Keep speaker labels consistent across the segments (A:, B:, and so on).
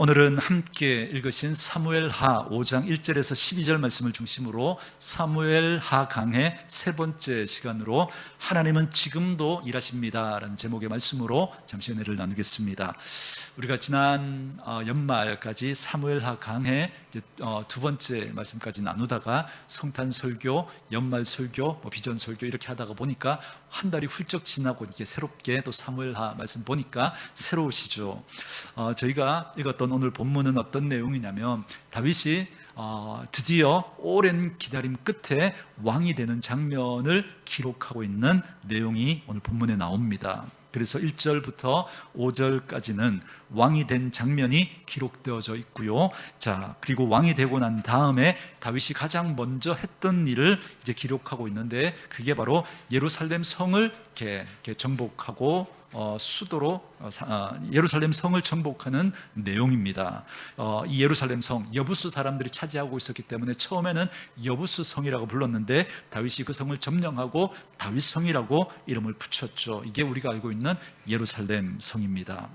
A: 오늘은 함께 읽으신 사무엘하 5장 1절에서 12절 말씀을 중심으로 사무엘하 강의 세 번째 시간으로 하나님은 지금도 일하십니다 라는 제목의 말씀으로 잠시 은혜를 나누겠습니다. 우리가 지난 연말까지 사무엘하 강의 두 번째 말씀까지 나누다가 성탄 설교, 연말 설교, 비전 설교 이렇게 하다가 보니까 한 달이 훌쩍 지나고 이렇게 새롭게 또 사무엘하 말씀 보니까 새로우시죠. 저희가 읽었던 오늘 본문은 어떤 내용이냐면 다윗이 드디어 오랜 기다림 끝에 왕이 되는 장면을 기록하고 있는 내용이 오늘 본문에 나옵니다. 그래서 1절부터 5절까지는 왕이 된 장면이 기록되어져 있고요. 자, 그리고 왕이 되고 난 다음에 다윗이 가장 먼저 했던 일을 이제 기록하고 있는데 그게 바로 예루살렘 성을 이렇게 정복하고 수도로 예루살렘 성을 정복하는 내용입니다. 이 예루살렘 성, 여부수 사람들이 차지하고 있었기 때문에 처음에는 여부수 성이라고 불렀는데 다윗이 그 성을 점령하고 다윗성이라고 이름을 붙였죠. 이게 우리가 알고 있는 예루살렘 성입니다.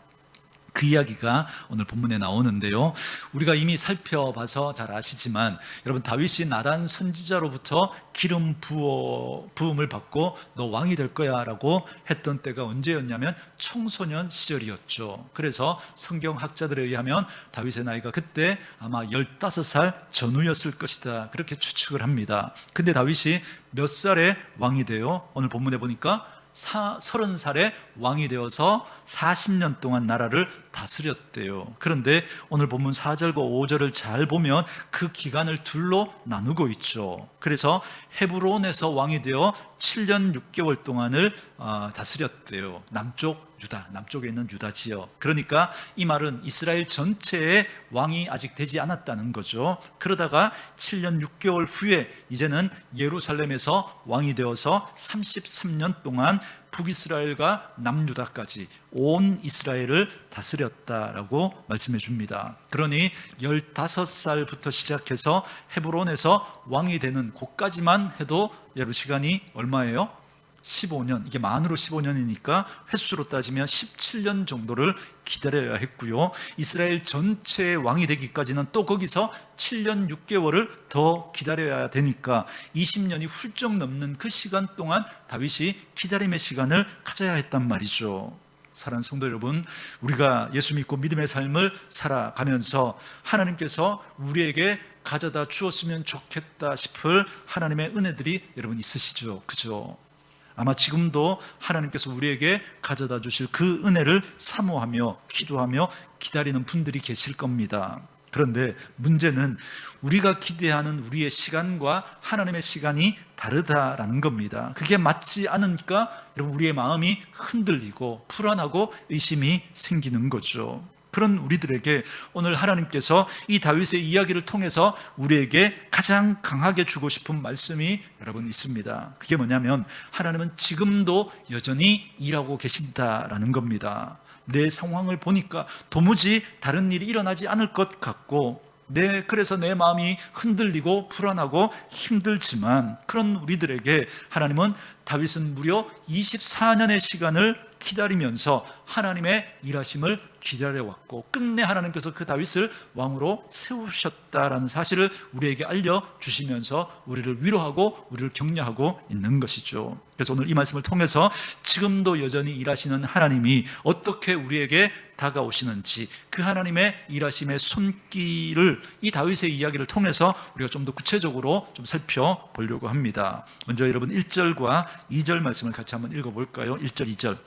A: 그 이야기가 오늘 본문에 나오는데요. 우리가 이미 살펴봐서 잘 아시지만 여러분, 다윗이 나단 선지자로부터 기름 부음을 받고 너 왕이 될 거야 라고 했던 때가 언제였냐면 청소년 시절이었죠. 그래서 성경학자들에 의하면 다윗의 나이가 그때 아마 15살 전후였을 것이다, 그렇게 추측을 합니다. 근데 다윗이 몇 살에 왕이 돼요? 오늘 본문에 보니까 30살에 왕이 되어서 40년 동안 나라를 다스렸대요. 그런데 오늘 본문 4절과 5절을 잘 보면 그 기간을 둘로 나누고 있죠. 그래서 헤브론에서 왕이 되어 7년 6개월 동안을 다스렸대요. 남쪽 유다, 남쪽에 있는 유다 지역. 그러니까 이 말은 이스라엘 전체의 왕이 아직 되지 않았다는 거죠. 그러다가 7년 6개월 후에 이제는 예루살렘에서 왕이 되어서 33년 동안 북이스라엘과 남유다까지 온 이스라엘을 다스렸다라고 말씀해 줍니다. 그러니 15살부터 시작해서 헤브론에서 왕이 되는 곳까지만 해도 여러분 시간이 얼마예요? 15년, 이게 만으로 15년이니까 횟수로 따지면 17년 정도를 기다려야 했고요. 이스라엘 전체의 왕이 되기까지는 또 거기서 7년 6개월을 더 기다려야 되니까 20년이 훌쩍 넘는 그 시간 동안 다윗이 기다림의 시간을 가져야 했단 말이죠. 사랑하는 성도 여러분, 우리가 예수 믿고 믿음의 삶을 살아가면서 하나님께서 우리에게 가져다 주었으면 좋겠다 싶을 하나님의 은혜들이 여러분 있으시죠? 그죠? 아마 지금도 하나님께서 우리에게 가져다 주실 그 은혜를 사모하며 기도하며 기다리는 분들이 계실 겁니다. 그런데 문제는 우리가 기대하는 우리의 시간과 하나님의 시간이 다르다라는 겁니다. 그게 맞지 않으니까 여러분 우리의 마음이 흔들리고 불안하고 의심이 생기는 거죠. 그런 우리들에게 오늘 하나님께서 이 다윗의 이야기를 통해서 우리에게 가장 강하게 주고 싶은 말씀이 여러분 있습니다. 그게 뭐냐면 하나님은 지금도 여전히 일하고 계신다라는 겁니다. 내 상황을 보니까 도무지 다른 일이 일어나지 않을 것 같고 그래서 내 마음이 흔들리고 불안하고 힘들지만 그런 우리들에게 하나님은 다윗은 무려 24년의 시간을 기다리면서 하나님의 일하심을 기다려왔고 끝내 하나님께서 그 다윗을 왕으로 세우셨다라는 사실을 우리에게 알려주시면서 우리를 위로하고 우리를 격려하고 있는 것이죠. 그래서 오늘 이 말씀을 통해서 지금도 여전히 일하시는 하나님이 어떻게 우리에게 다가오시는지 그 하나님의 일하심의 손길을 이 다윗의 이야기를 통해서 우리가 좀 더 구체적으로 좀 살펴보려고 합니다. 먼저 여러분 1절과 2절 말씀을 같이 한번 읽어볼까요? 1절 2절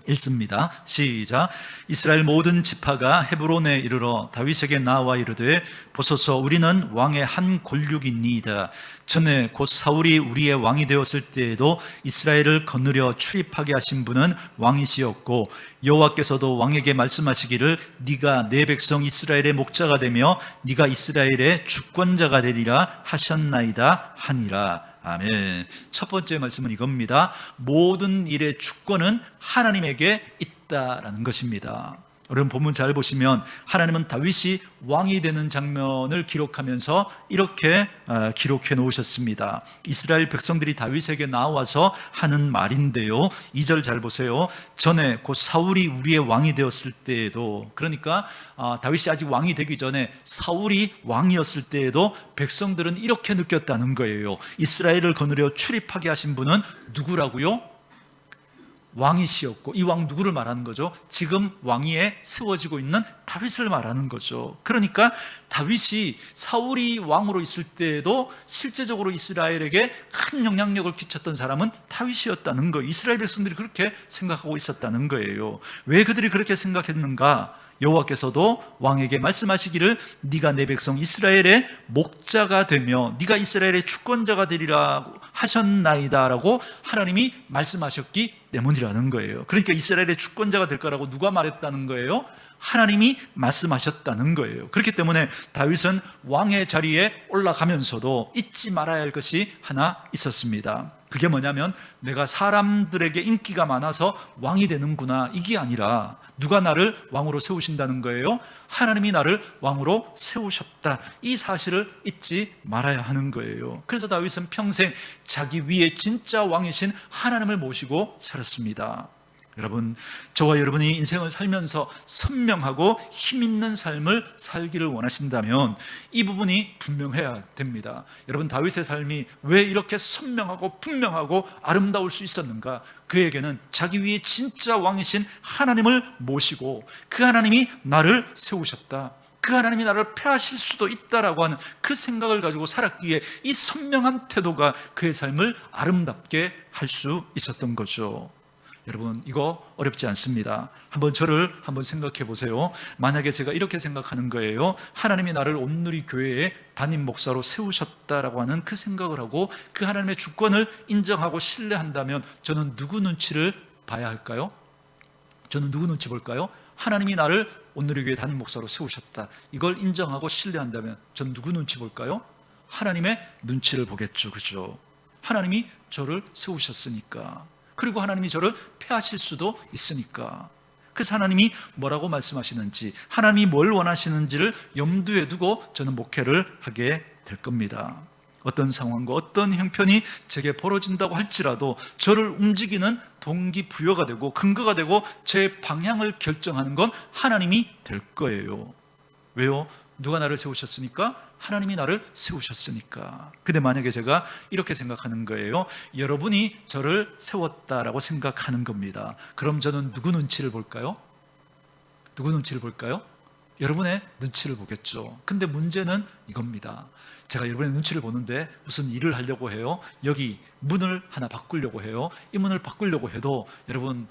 A: 읽습니다. 시작. 이스라엘 모든 지파가 헤브론에 이르러 다윗에게 나와 이르되 보소서 우리는 왕의 한 골육이니이다. 전에 곧 사울이 우리의 왕이 되었을 때에도 이스라엘을 거느려 출입하게 하신 분은 왕이시었고 여호와께서도 왕에게 말씀하시기를 네가 내 백성 이스라엘의 목자가 되며 네가 이스라엘의 주권자가 되리라 하셨나이다 하니라. 아멘. 첫 번째 말씀은 이겁니다. 모든 일의 주권은 하나님에게 있다라는 것입니다. 여러분 본문 잘 보시면 하나님은 다윗이 왕이 되는 장면을 기록하면서 이렇게 기록해 놓으셨습니다. 이스라엘 백성들이 다윗에게 나와서 하는 말인데요, 2절 잘 보세요. 전에 곧 사울이 우리의 왕이 되었을 때에도, 그러니까 다윗이 아직 왕이 되기 전에 사울이 왕이었을 때에도 백성들은 이렇게 느꼈다는 거예요. 이스라엘을 거느려 출입하게 하신 분은 누구라고요? 왕이시였고, 이 왕 누구를 말하는 거죠? 지금 왕위에 세워지고 있는 다윗을 말하는 거죠. 그러니까 다윗이 사울이 왕으로 있을 때에도 실제적으로 이스라엘에게 큰 영향력을 끼쳤던 사람은 다윗이었다는 거예요. 이스라엘 백성들이 그렇게 생각하고 있었다는 거예요. 왜 그들이 그렇게 생각했는가? 여호와께서도 왕에게 말씀하시기를 네가 내 백성 이스라엘의 목자가 되며 네가 이스라엘의 주권자가 되리라 하셨나이다 라고 하나님이 말씀하셨기 때문이라는 거예요. 그러니까 이스라엘의 주권자가 될 거라고 누가 말했다는 거예요? 하나님이 말씀하셨다는 거예요. 그렇기 때문에 다윗은 왕의 자리에 올라가면서도 잊지 말아야 할 것이 하나 있었습니다. 그게 뭐냐면 내가 사람들에게 인기가 많아서 왕이 되는구나, 이게 아니라 누가 나를 왕으로 세우신다는 거예요? 하나님이 나를 왕으로 세우셨다, 이 사실을 잊지 말아야 하는 거예요. 그래서 다윗은 평생 자기 위에 진짜 왕이신 하나님을 모시고 살았습니다. 여러분, 저와 여러분이 인생을 살면서 선명하고 힘있는 삶을 살기를 원하신다면 이 부분이 분명해야 됩니다. 여러분, 다윗의 삶이 왜 이렇게 선명하고 분명하고 아름다울 수 있었는가? 그에게는 자기 위에 진짜 왕이신 하나님을 모시고 그 하나님이 나를 세우셨다, 그 하나님이 나를 폐하실 수도 있다라고 하는 그 생각을 가지고 살았기에 이 선명한 태도가 그의 삶을 아름답게 할 수 있었던 거죠. 여러분, 이거 어렵지 않습니다. 저를 한번 생각해 보세요. 만약에 제가 이렇게 생각하는 거예요. 하나님이 나를 온누리 교회의 담임 목사로 세우셨다라고 하는 그 생각을 하고 그 하나님의 주권을 인정하고 신뢰한다면 저는 누구 눈치를 봐야 할까요? 저는 누구 눈치 볼까요? 하나님이 나를 온누리 교회 담임 목사로 세우셨다, 이걸 인정하고 신뢰한다면 저는 누구 눈치 볼까요? 하나님의 눈치를 보겠죠. 그죠? 하나님이 저를 세우셨으니까, 그리고 하나님이 저를 폐하실 수도 있으니까. 그래서 하나님이 뭐라고 말씀하시는지, 하나님이 뭘 원하시는지를 염두에 두고 저는 목회를 하게 될 겁니다. 어떤 상황과 어떤 형편이 제게 벌어진다고 할지라도 저를 움직이는 동기부여가 되고 근거가 되고 제 방향을 결정하는 건 하나님이 될 거예요. 왜요? 누가 나를 세우셨으니까? 하나님이 나를 세우셨으니까. 근데 만약에 제가 이렇게 생각하는 거예요. 여러분이 저를 세웠다라고 생각하는 겁니다. 그럼 저는 누구 눈치를 볼까요? 누구 눈치를 볼까요? 여러분의 눈치를 보겠죠. 근데 문제는 이겁니다. 제가 여러분의 눈치를 보는데 무슨 일을 하려고 해요. 여기 문을 하나 바꾸려고 해요. 이 문을 바꾸려고 해도 여러분,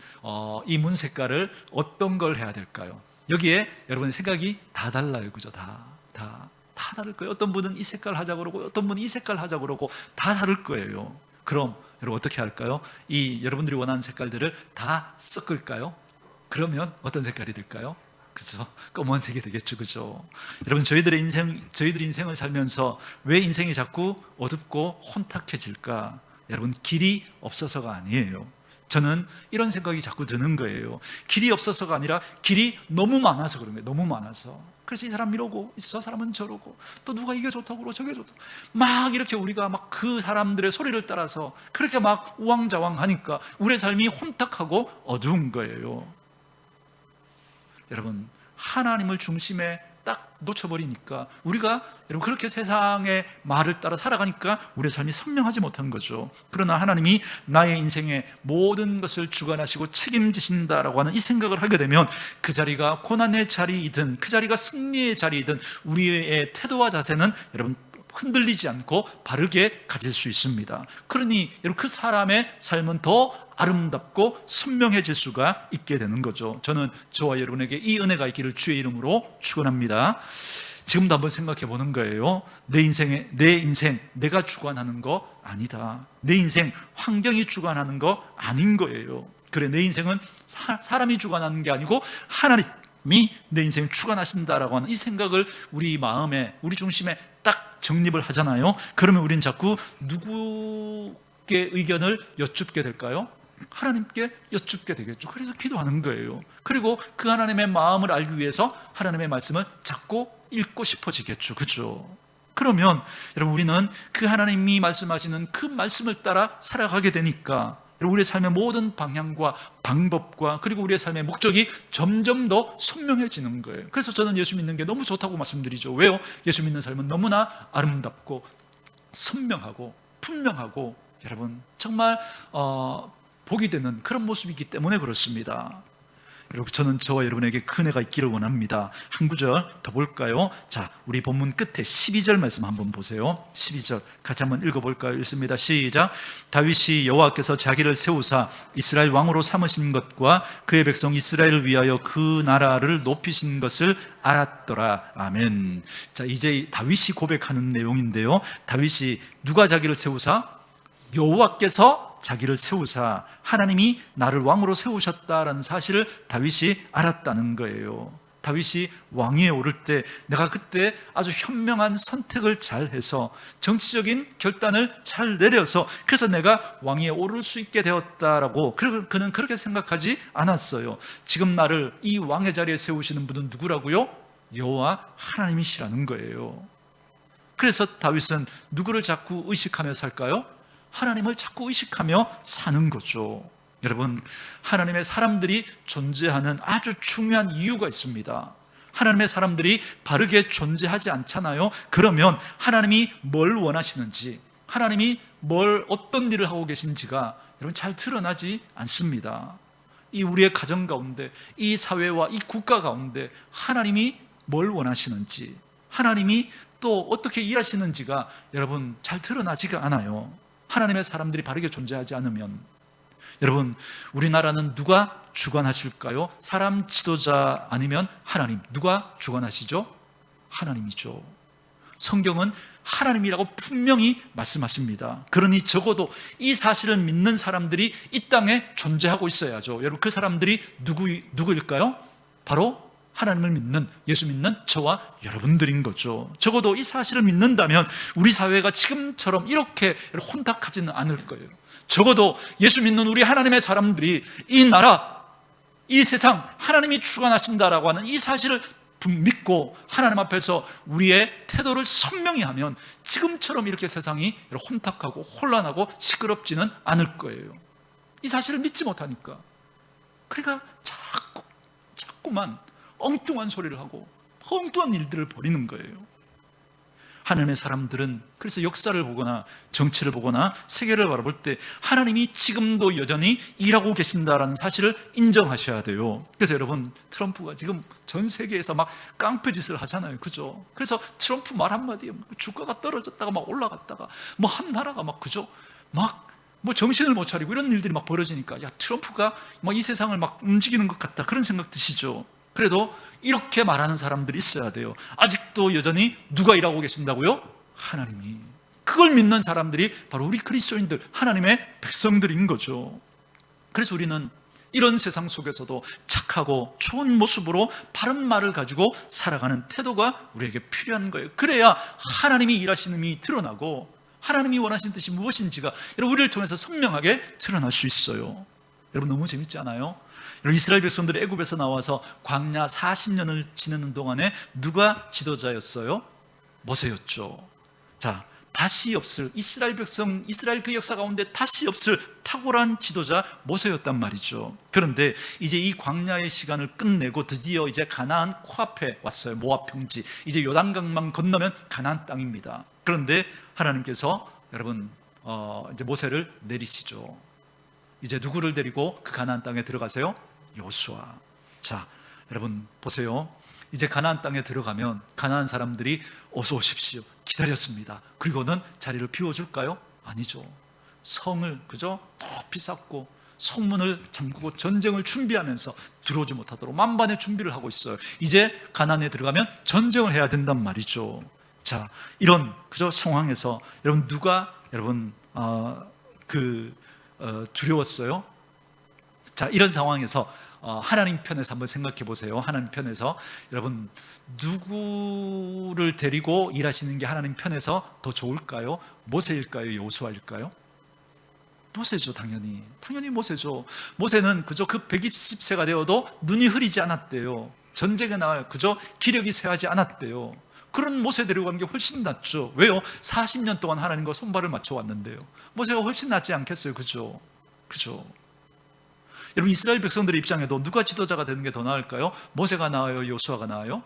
A: 이 문 색깔을 어떤 걸 해야 될까요? 여기에 여러분의 생각이 다 달라요. 그죠? 다 다를 거예요. 어떤 분은 이 색깔 하자 그러고 어떤 분은 이 색깔 하자 그러고 다 다를 거예요. 그럼 여러분 어떻게 할까요? 이 여러분들이 원하는 색깔들을 다 섞을까요? 그러면 어떤 색깔이 될까요? 그죠? 검은색이 되겠죠. 그죠? 여러분, 저희들이 인생을 살면서 왜 인생이 자꾸 어둡고 혼탁해질까? 여러분, 길이 없어서가 아니에요. 저는 이런 생각이 자꾸 드는 거예요. 길이 없어서가 아니라 길이 너무 많아서 그런 거예요. 너무 많아서. 그래서 이 사람 이러고 저 사람은 저러고 또 누가 이게 좋다고 그러고 저게 좋다고 막 이렇게 우리가 막 그 사람들의 소리를 따라서 그렇게 막 우왕좌왕 하니까 우리의 삶이 혼탁하고 어두운 거예요. 여러분, 하나님을 중심에 딱 놓쳐버리니까 우리가 여러분 그렇게 세상의 말을 따라 살아가니까 우리의 삶이 선명하지 못한 거죠. 그러나 하나님이 나의 인생의 모든 것을 주관하시고 책임지신다라고 하는 이 생각을 하게 되면 그 자리가 고난의 자리이든 그 자리가 승리의 자리이든 우리의 태도와 자세는 여러분 흔들리지 않고 바르게 가질 수 있습니다. 그러니 여러분 그 사람의 삶은 더 아름답고 선명해질 수가 있게 되는 거죠. 저는 저와 여러분에게 이 은혜가 있기를 주의 이름으로 축원합니다. 지금도 한번 생각해 보는 거예요. 내 인생 내가 주관하는 거 아니다. 내 인생 환경이 주관하는 거 아닌 거예요. 그래, 내 인생은 사람이 주관하는 게 아니고 하나님이 내 인생을 주관하신다라고 하는 이 생각을 우리 마음에, 우리 중심에 딱 정립을 하잖아요. 그러면 우린 자꾸 누구의 의견을 여쭙게 될까요? 하나님께 여쭙게 되겠죠. 그래서 기도하는 거예요. 그리고 그 하나님의 마음을 알기 위해서 하나님의 말씀을 자꾸 읽고 싶어지겠죠. 그죠? 그러면 여러분, 우리는 그 하나님이 말씀하시는 그 말씀을 따라 살아가게 되니까 우리의 삶의 모든 방향과 방법과 그리고 우리의 삶의 목적이 점점 더 선명해지는 거예요. 그래서 저는 예수 믿는 게 너무 좋다고 말씀드리죠. 왜요? 예수 믿는 삶은 너무나 아름답고 선명하고 분명하고 여러분 정말 복이 되는 그런 모습이기 때문에 그렇습니다. 여러분, 저는 저와 여러분에게 큰 은혜가 있기를 원합니다. 한 구절 더 볼까요? 자, 우리 본문 끝에 12절 말씀 한번 보세요. 12절 같이 한번 읽어볼까요? 읽습니다. 시작. 다윗이 여호와께서 자기를 세우사 이스라엘 왕으로 삼으신 것과 그의 백성 이스라엘을 위하여 그 나라를 높이신 것을 알았더라. 아멘. 자, 이제 다윗이 고백하는 내용인데요. 다윗이 누가 자기를 세우사? 여호와께서 자기를 세우사 하나님이 나를 왕으로 세우셨다라는 사실을 다윗이 알았다는 거예요. 다윗이 왕위에 오를 때 내가 그때 아주 현명한 선택을 잘 해서 정치적인 결단을 잘 내려서 그래서 내가 왕위에 오를 수 있게 되었다라고, 그리고 그는 그렇게 생각하지 않았어요. 지금 나를 이 왕의 자리에 세우시는 분은 누구라고요? 여호와 하나님이시라는 거예요. 그래서 다윗은 누구를 자꾸 의식하며 살까요? 하나님을 자꾸 의식하며 사는 거죠. 여러분, 하나님의 사람들이 존재하는 아주 중요한 이유가 있습니다. 하나님의 사람들이 바르게 존재하지 않잖아요. 그러면 하나님이 뭘 원하시는지, 하나님이 어떤 일을 하고 계신지가 여러분 잘 드러나지 않습니다. 이 우리의 가정 가운데, 이 사회와 이 국가 가운데 하나님이 뭘 원하시는지, 하나님이 또 어떻게 일하시는지가 여러분 잘 드러나지가 않아요. 하나님의 사람들이 바르게 존재하지 않으면. 여러분, 우리나라는 누가 주관하실까요? 사람 지도자 아니면 하나님. 누가 주관하시죠? 하나님이죠. 성경은 하나님이라고 분명히 말씀하십니다. 그러니 적어도 이 사실을 믿는 사람들이 이 땅에 존재하고 있어야죠. 여러분, 그 사람들이 누구일까요? 바로 하나님을 믿는, 예수 믿는 저와 여러분들인 거죠. 적어도 이 사실을 믿는다면 우리 사회가 지금처럼 이렇게 혼탁하지는 않을 거예요. 적어도 예수 믿는 우리 하나님의 사람들이 이 나라, 이 세상 하나님이 주관하신다라고 하는 이 사실을 믿고 하나님 앞에서 우리의 태도를 선명히 하면 지금처럼 이렇게 세상이 혼탁하고 혼란하고 시끄럽지는 않을 거예요. 이 사실을 믿지 못하니까. 그러니까 자꾸만 엉뚱한 소리를 하고 엉뚱한 일들을 벌이는 거예요. 하나님의 사람들은 그래서 역사를 보거나 정치를 보거나 세계를 바라볼 때 하나님이 지금도 여전히 일하고 계신다라는 사실을 인정하셔야 돼요. 그래서 여러분, 트럼프가 지금 전 세계에서 막 깡패짓을 하잖아요. 그죠? 그래서 트럼프 말 한마디에 주가가 떨어졌다가 막 올라갔다가 뭐 한 나라가 막 그죠? 막 뭐 정신을 못 차리고 이런 일들이 막 벌어지니까 야, 트럼프가 막 이 세상을 막 움직이는 것 같다, 그런 생각 드시죠? 그래도 이렇게 말하는 사람들이 있어야 돼요. 아직도 여전히 누가 일하고 계신다고요? 하나님이. 그걸 믿는 사람들이 바로 우리 그리스도인들, 하나님의 백성들인 거죠. 그래서 우리는 이런 세상 속에서도 착하고 좋은 모습으로 바른 말을 가지고 살아가는 태도가 우리에게 필요한 거예요. 그래야 하나님이 일하시는 이 드러나고 하나님이 원하시는 뜻이 무엇인지가 여러분 우리를 통해서 선명하게 드러날 수 있어요. 여러분, 너무 재밌지 않아요? 이스라엘 백성들이 애굽에서 나와서 광야 40년을 지내는 동안에 누가 지도자였어요? 모세였죠. 자, 다시 없을 이스라엘 백성, 이스라엘 그 역사 가운데 다시 없을 탁월한 지도자 모세였단 말이죠. 그런데 이제 이 광야의 시간을 끝내고 드디어 이제 가나안 코앞에 왔어요. 모압 평지. 이제 요단강만 건너면 가나안 땅입니다. 그런데 하나님께서 여러분 이제 모세를 내리시죠. 이제 누구를 데리고 그 가나안 땅에 들어가세요? 여호수아. 자, 여러분 보세요. 이제 가나안 땅에 들어가면 가나안 사람들이 어서 오십시오, 기다렸습니다, 그리고는 자리를 비워줄까요? 아니죠. 성을 그죠? 높이 쌓고 성문을 잠그고 전쟁을 준비하면서 들어오지 못하도록 만반의 준비를 하고 있어요. 이제 가나안에 들어가면 전쟁을 해야 된단 말이죠. 자, 이런 그죠 상황에서 여러분 누가 여러분 두려웠어요? 자, 이런 상황에서 하나님 편에서 한번 생각해 보세요. 하나님 편에서 여러분 누구를 데리고 일하시는 게 하나님 편에서 더 좋을까요? 모세일까요? 여호수아일까요? 모세죠. 당연히 모세죠. 모세는 그저 그 120세가 되어도 눈이 흐리지 않았대요. 전쟁에 나갈 그저 기력이 쇠하지 않았대요. 그런 모세 데려간 게 훨씬 낫죠. 왜요? 40년 동안 하나님과 손발을 맞춰왔는데요. 모세가 훨씬 낫지 않겠어요? 그죠? 여러분, 이스라엘 백성들의 입장에도 누가 지도자가 되는 게 더 나을까요? 모세가 나아요? 여호수아가 나아요?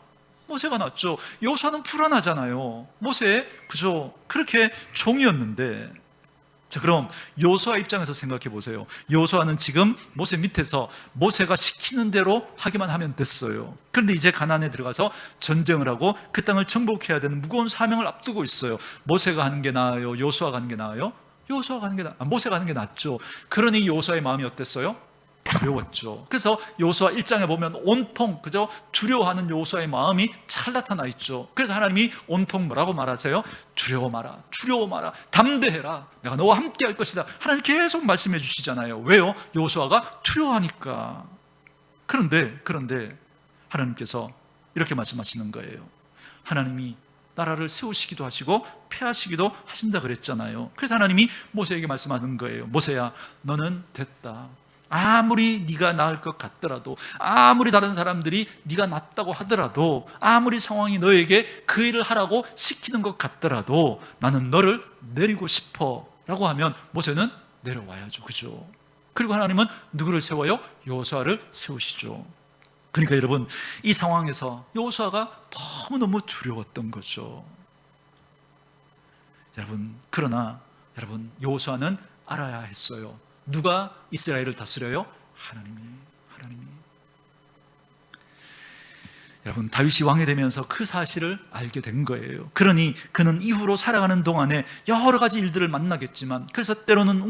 A: 모세가 낫죠. 여호수아는 불안하잖아요. 모세 그죠? 그렇게 종이었는데. 자, 그럼 여호수아 입장에서 생각해 보세요. 여호수아는 지금 모세 밑에서 모세가 시키는 대로 하기만 하면 됐어요. 그런데 이제 가나안에 들어가서 전쟁을 하고 그 땅을 정복해야 되는 무거운 사명을 앞두고 있어요. 모세가 하는 게 나아요? 여호수아가 하는 게 나아요? 모세가 하는 게 낫죠. 그러니 여호수아의 마음이 어땠어요? 두려웠죠. 그래서 여호수아 1장에 보면 온통 그저 두려워하는 여호수아의 마음이 잘 나타나 있죠. 그래서 하나님이 온통 뭐라고 말하세요? 두려워 마라, 담대해라, 내가 너와 함께 할 것이다. 하나님 계속 말씀해 주시잖아요. 왜요? 여호수아가 두려워하니까. 그런데 하나님께서 이렇게 말씀하시는 거예요. 하나님이 나라를 세우시기도 하시고 폐하시기도 하신다 그랬잖아요. 그래서 하나님이 모세에게 말씀하는 거예요. 모세야, 너는 됐다. 아무리 네가 나을 것 같더라도, 아무리 다른 사람들이 네가 낫다고 하더라도, 아무리 상황이 너에게 그 일을 하라고 시키는 것 같더라도 나는 너를 내리고 싶어 라고 하면 모세는 내려와야죠. 그죠? 그리고 하나님은 누구를 세워요? 여호수아를 세우시죠. 그러니까 여러분, 이 상황에서 여호수아가 너무너무 두려웠던 거죠. 그러나 여호수아는 알아야 했어요. 누가 이스라엘을 다스려요? 하나님이. 여러분, 다윗이 왕이 되면서 그 사실을 알게 된 거예요. 그러니 그는 이후로 살아가는 동안에 여러 가지 일들을 만나겠지만, 그래서 때로는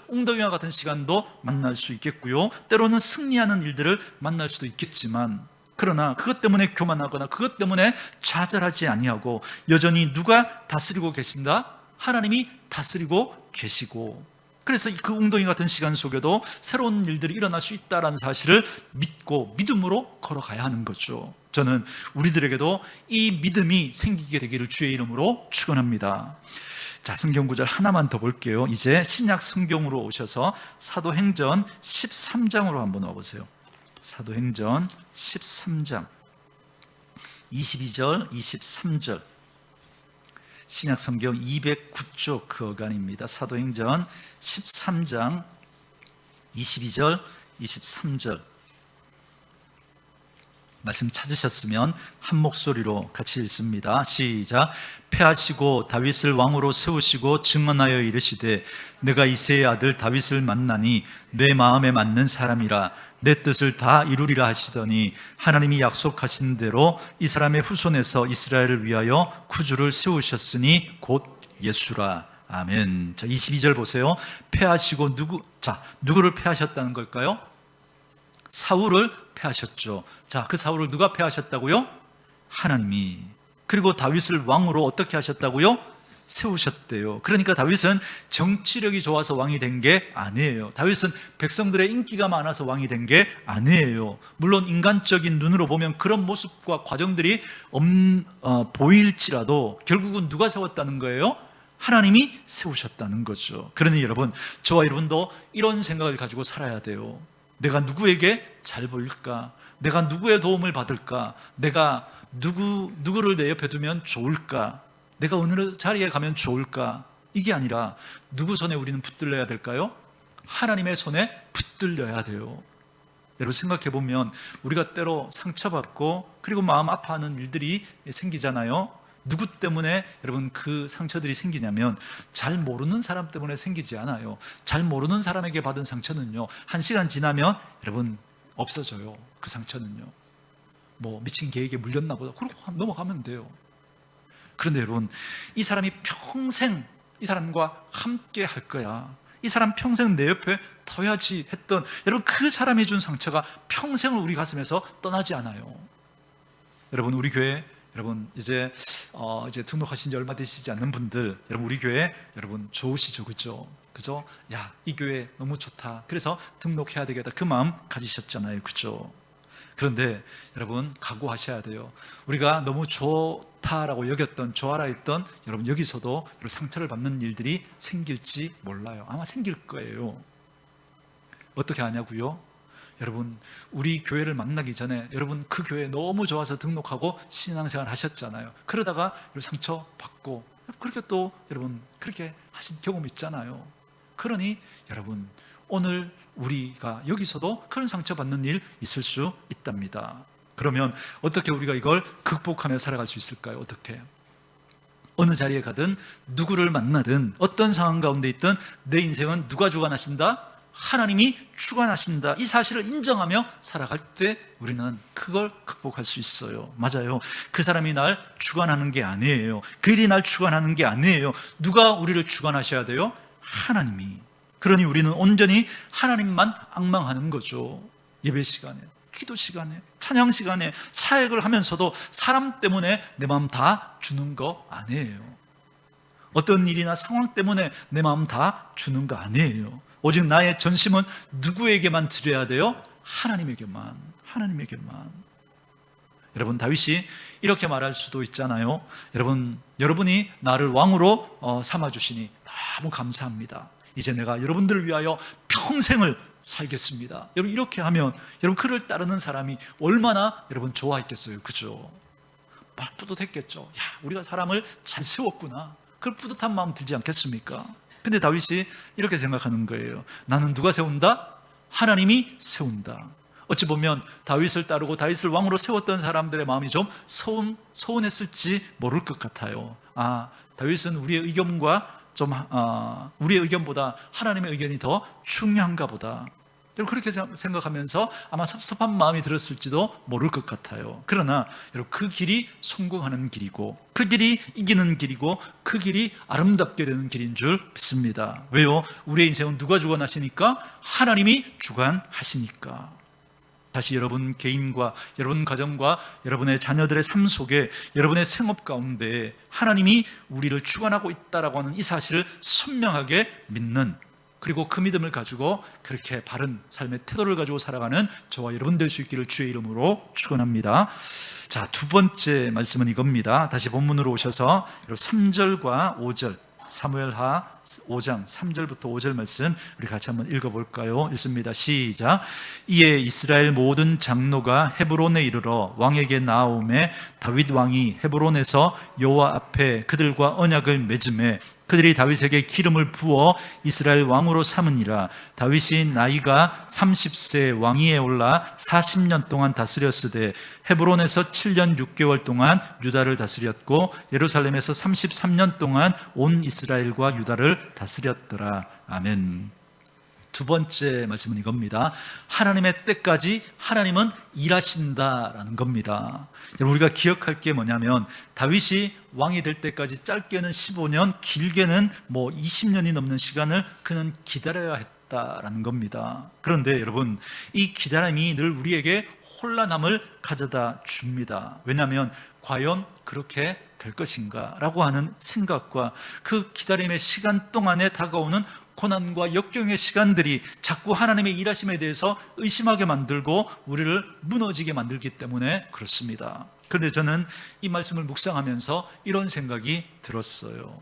A: 웅덩이와 같은 시간도 만날 수 있겠고요, 때로는 승리하는 일들을 만날 수도 있겠지만, 그러나 그것 때문에 교만하거나 그것 때문에 좌절하지 아니하고 여전히 누가 다스리고 계신다? 하나님이 다스리고 계시고, 그래서 그 웅덩이 같은 시간 속에도 새로운 일들이 일어날 수 있다는 사실을 믿고 믿음으로 걸어가야 하는 거죠. 저는 우리들에게도 이 믿음이 생기게 되기를 주의 이름으로 축원합니다. 자, 성경 구절 하나만 더 볼게요. 이제 신약 성경으로 오셔서 사도행전 13장으로 한번 와보세요. 사도행전 13장 22절 23절, 신약 성경 209쪽 그 어간입니다. 사도행전 13장 22절 23절 말씀 찾으셨으면 한 목소리로 같이 읽습니다. 시작. 패하시고 다윗을 왕으로 세우시고 증언하여 이르시되 내가 이새의 아들 다윗을 만나니 내 마음에 맞는 사람이라 내 뜻을 다 이루리라 하시더니 하나님이 약속하신 대로 이 사람의 후손에서 이스라엘을 위하여 구주를 세우셨으니 곧 예수라. 아멘. 자, 22절 보세요. 패하시고 누구를 패하셨다는 걸까요? 사울을 패하셨죠. 자, 그 사울을 누가 패하셨다고요? 하나님이. 그리고 다윗을 왕으로 어떻게 하셨다고요? 세우셨대요. 그러니까 다윗은 정치력이 좋아서 왕이 된 게 아니에요. 다윗은 백성들의 인기가 많아서 왕이 된 게 아니에요. 물론 인간적인 눈으로 보면 그런 모습과 과정들이 보일지라도 결국은 누가 세웠다는 거예요? 하나님이 세우셨다는 거죠. 그러니 여러분, 저와 여러분도 이런 생각을 가지고 살아야 돼요. 내가 누구에게 잘 보일까? 내가 누구의 도움을 받을까? 내가 누구를 내 옆에 두면 좋을까? 내가 어느 자리에 가면 좋을까? 이게 아니라 누구 손에 우리는 붙들려야 될까요? 하나님의 손에 붙들려야 돼요. 여러분, 생각해 보면 우리가 때로 상처받고 그리고 마음 아파하는 일들이 생기잖아요. 누구 때문에 여러분 그 상처들이 생기냐면 잘 모르는 사람 때문에 생기지 않아요. 잘 모르는 사람에게 받은 상처는요, 한 시간 지나면 여러분 없어져요. 그 상처는요, 뭐 미친 개에게 물렸나 보다 그러고 넘어가면 돼요. 그런데 여러분, 이 사람이 평생 이 사람과 함께 할 거야, 이 사람 평생 내 옆에 둬야지 했던 여러분 그 사람이 준 상처가 평생을 우리 가슴에서 떠나지 않아요. 여러분, 우리 교회 여러분 이제 등록하신 지 얼마 되시지 않는 분들, 여러분 우리 교회 여러분 좋으시죠? 그죠? 야, 이 교회 너무 좋다. 그래서 등록해야 되겠다. 그 마음 가지셨잖아요. 그죠? 그런데 여러분 각오하셔야 돼요. 우리가 너무 좋다라고 여겼던, 좋아라 했던 여러분 여기서도 상처를 받는 일들이 생길지 몰라요. 아마 생길 거예요. 어떻게 하냐고요? 여러분 우리 교회를 만나기 전에 여러분 그 교회 너무 좋아서 등록하고 신앙생활 하셨잖아요. 그러다가 상처 받고 그렇게 또 여러분 그렇게 하신 경험 있잖아요. 그러니 여러분 오늘 우리가 여기서도 그런 상처받는 일 있을 수 있답니다. 그러면 어떻게 우리가 이걸 극복하며 살아갈 수 있을까요? 어떻게? 어느 자리에 가든 누구를 만나든 어떤 상황 가운데 있든 내 인생은 누가 주관하신다? 하나님이 주관하신다. 이 사실을 인정하며 살아갈 때 우리는 그걸 극복할 수 있어요. 맞아요. 그 사람이 날 주관하는 게 아니에요. 그 일이 날 주관하는 게 아니에요. 누가 우리를 주관하셔야 돼요? 하나님이. 그러니 우리는 온전히 하나님만 앙망하는 거죠. 예배 시간에, 기도 시간에, 찬양 시간에, 사역을 하면서도 사람 때문에 내 마음 다 주는 거 아니에요. 어떤 일이나 상황 때문에 내 마음 다 주는 거 아니에요. 오직 나의 전심은 누구에게만 드려야 돼요? 하나님에게만. 하나님에게만. 여러분 다윗이 이렇게 말할 수도 있잖아요. 여러분이 나를 왕으로 삼아주시니 너무 감사합니다. 이제 내가 여러분들을 위하여 평생을 살겠습니다. 여러분 이렇게 하면 여러분 그를 따르는 사람이 얼마나 여러분 좋아했겠어요. 그죠? 막 뿌듯했겠죠. 야, 우리가 사람을 잘 세웠구나. 그런 뿌듯한 마음 들지 않겠습니까? 근데 다윗이 이렇게 생각하는 거예요. 나는 누가 세운다? 하나님이 세운다. 어찌 보면 다윗을 따르고 다윗을 왕으로 세웠던 사람들의 마음이 좀 서운했을지 모를 것 같아요. 아, 다윗은 우리의 의견보다 하나님의 의견이 더 중요한가 보다. 그렇게 생각하면서 아마 섭섭한 마음이 들었을지도 모를 것 같아요. 그러나 여러분 그 길이 성공하는 길이고 그 길이 이기는 길이고 그 길이 아름답게 되는 길인 줄 믿습니다. 왜요? 우리의 인생은 누가 주관하시니까? 하나님이 주관하시니까. 다시 여러분 개인과 여러분 가정과 여러분의 자녀들의 삶 속에 여러분의 생업 가운데 하나님이 우리를 주관하고 있다라고 하는 이 사실을 선명하게 믿는, 그리고 그 믿음을 가지고 그렇게 바른 삶의 태도를 가지고 살아가는 저와 여러분 될 수 있기를 주의 이름으로 축원합니다. 자, 두 번째 말씀은 이겁니다. 다시 본문으로 오셔서 3절과 5절, 사무엘하 5장 3절부터 5절 말씀 우리 같이 한번 읽어볼까요? 읽습니다. 시작. 이에 이스라엘 모든 장로가 헤브론에 이르러 왕에게 나아오매 다윗 왕이 헤브론에서 여호와 앞에 그들과 언약을 맺음에 그들이 다윗에게 기름을 부어 이스라엘 왕으로 삼으니라. 다윗이 나이가 30세 왕위에 올라 40년 동안 다스렸으되 헤브론에서 7년 6개월 동안 유다를 다스렸고 예루살렘에서 33년 동안 온 이스라엘과 유다를 다스렸더라. 아멘. 두 번째 말씀은 이겁니다. 하나님의 때까지 하나님은 일하신다라는 겁니다. 우리가 기억할 게 뭐냐면 다윗이 왕이 될 때까지 짧게는 15년, 길게는 20년이 넘는 시간을 그는 기다려야 했다라는 겁니다. 그런데 여러분 이 기다림이 늘 우리에게 혼란함을 가져다 줍니다. 왜냐하면 과연 그렇게 될 것인가 라고 하는 생각과 그 기다림의 시간 동안에 다가오는 고난과 역경의 시간들이 자꾸 하나님의 일하심에 대해서 의심하게 만들고 우리를 무너지게 만들기 때문에 그렇습니다. 그런데 저는 이 말씀을 묵상하면서 이런 생각이 들었어요.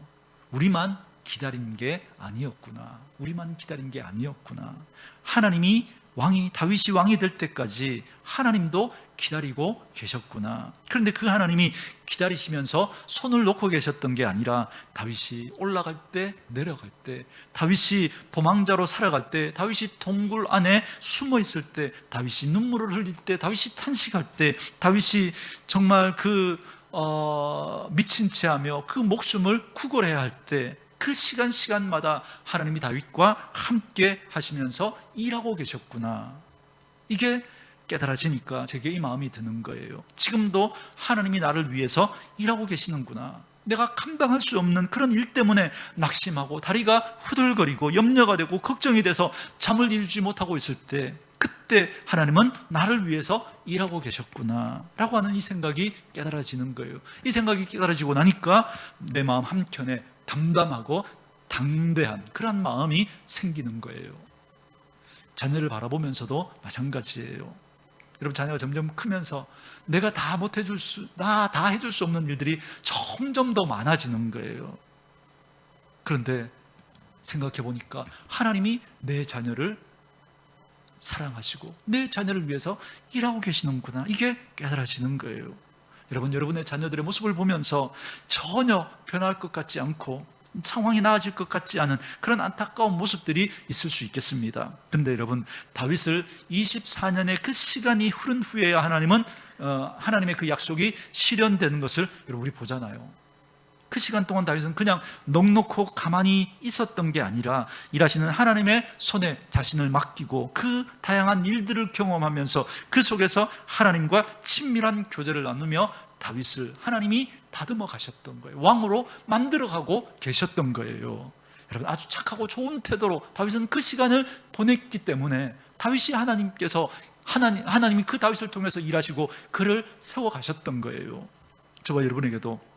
A: 우리만 기다린 게 아니었구나. 우리만 기다린 게 아니었구나. 다윗이 왕이 될 때까지 하나님도 기다리고 계셨구나. 그런데 그 하나님이 기다리시면서 손을 놓고 계셨던 게 아니라 다윗이 올라갈 때, 내려갈 때, 다윗이 도망자로 살아갈 때, 다윗이 동굴 안에 숨어 있을 때, 다윗이 눈물을 흘릴 때, 다윗이 탄식할 때, 다윗이 정말 미친 채 하며 그 목숨을 구걸해야 할 때, 그 시간마다 하나님이 다윗과 함께 하시면서 일하고 계셨구나. 이게 깨달아지니까 제게 이 마음이 드는 거예요. 지금도 하나님이 나를 위해서 일하고 계시는구나. 내가 감당할 수 없는 그런 일 때문에 낙심하고 다리가 후들거리고 염려가 되고 걱정이 돼서 잠을 이루지 못하고 있을 때, 그때 하나님은 나를 위해서 일하고 계셨구나 라고 하는 이 생각이 깨달아지는 거예요. 이 생각이 깨달아지고 나니까 내 마음 한켠에 담담하고 담대한 그런 마음이 생기는 거예요. 자녀를 바라보면서도 마찬가지예요. 여러분, 자녀가 점점 크면서 내가 다 다 해줄 수 없는 일들이 점점 더 많아지는 거예요. 그런데 생각해 보니까 하나님이 내 자녀를 사랑하시고 내 자녀를 위해서 일하고 계시는구나, 이게 깨달아지는 거예요. 여러분, 여러분의 자녀들의 모습을 보면서 전혀 변할 것 같지 않고 상황이 나아질 것 같지 않은 그런 안타까운 모습들이 있을 수 있겠습니다. 근데 여러분, 다윗을 24년의 그 시간이 흐른 후에야 하나님의 그 약속이 실현되는 것을 여러분 우리 보잖아요. 그 시간 동안 다윗은 그냥 넋놓고 가만히 있었던 게 아니라 일하시는 하나님의 손에 자신을 맡기고 그 다양한 일들을 경험하면서 그 속에서 하나님과 친밀한 교제를 나누며 다윗을 하나님이 다듬어 가셨던 거예요. 왕으로 만들어가고 계셨던 거예요. 여러분, 아주 착하고 좋은 태도로 다윗은 그 시간을 보냈기 때문에 다윗이 하나님이 그 다윗을 통해서 일하시고 그를 세워 가셨던 거예요. 저와 여러분에게도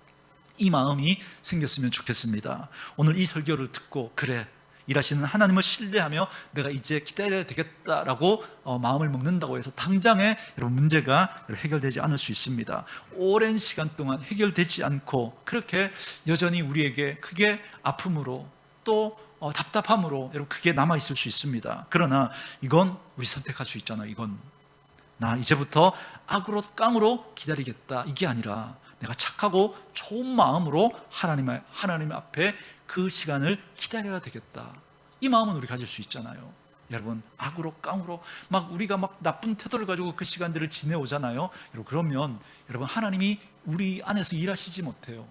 A: 이 마음이 생겼으면 좋겠습니다. 오늘 이 설교를 듣고, 그래, 일하시는 하나님을 신뢰하며 내가 이제 기다려야 되겠다라고 마음을 먹는다고 해서 당장에 여러분 문제가 해결되지 않을 수 있습니다. 오랜 시간 동안 해결되지 않고 그렇게 여전히 우리에게 그게 아픔으로 또 답답함으로 여러분 그게 남아있을 수 있습니다. 그러나 이건 우리 선택할 수 있잖아요. 이건 나 이제부터 악으로 깡으로 기다리겠다, 이게 아니라 내가 착하고 좋은 마음으로 하나님 앞에 그 시간을 기다려야 되겠다, 이 마음은 우리 가질 수 있잖아요. 여러분, 악으로 깡으로 우리가 나쁜 태도를 가지고 그 시간들을 지내오잖아요. 그러면 여러분, 하나님이 우리 안에서 일하시지 못해요.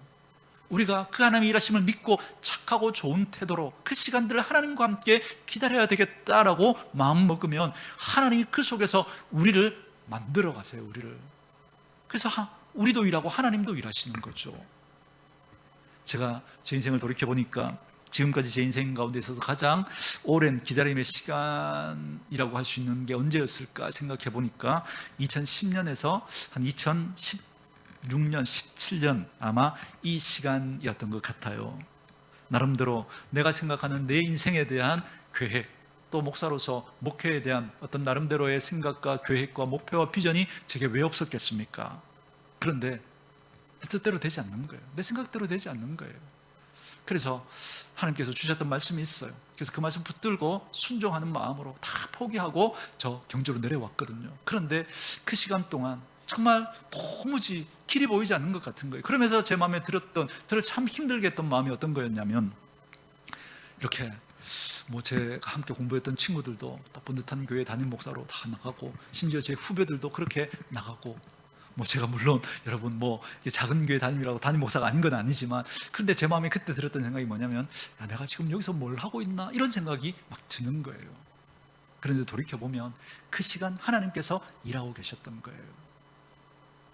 A: 우리가 그 하나님의 일하심을 믿고 착하고 좋은 태도로 그 시간들을 하나님과 함께 기다려야 되겠다라고 마음 먹으면 하나님이 그 속에서 우리를 만들어 가세요. 우리를. 그래서 우리도 일하고 하나님도 일하시는 거죠. 제가 제 인생을 돌이켜보니까 지금까지 제 인생 가운데 있어서 가장 오랜 기다림의 시간이라고 할 수 있는 게 언제였을까 생각해 보니까 2010년에서 한 2016년, 17년 아마 이 시간이었던 것 같아요. 나름대로 내가 생각하는 내 인생에 대한 계획, 또 목사로서 목회에 대한 어떤 나름대로의 생각과 계획과 목표와 비전이 제게 왜 없었겠습니까? 그런데 내 뜻대로 되지 않는 거예요. 내 생각대로 되지 않는 거예요. 그래서 하나님께서 주셨던 말씀이 있어요. 그래서 그 말씀 붙들고 순종하는 마음으로 다 포기하고 저 경주로 내려왔거든요. 그런데 그 시간 동안 정말 도무지 길이 보이지 않는 것 같은 거예요. 그러면서 제 마음에 저를 참 힘들게 했던 마음이 어떤 거였냐면, 이렇게 제가 함께 공부했던 친구들도 또 번듯한 교회 담임 목사로 다 나가고, 심지어 제 후배들도 그렇게 나가고, 제가 물론 여러분 작은 교회 담임이라고 담임 목사가 아닌 건 아니지만, 그런데 제 마음에 그때 들었던 생각이 뭐냐면, 내가 지금 여기서 뭘 하고 있나, 이런 생각이 막 드는 거예요. 그런데 돌이켜보면 그 시간 하나님께서 일하고 계셨던 거예요.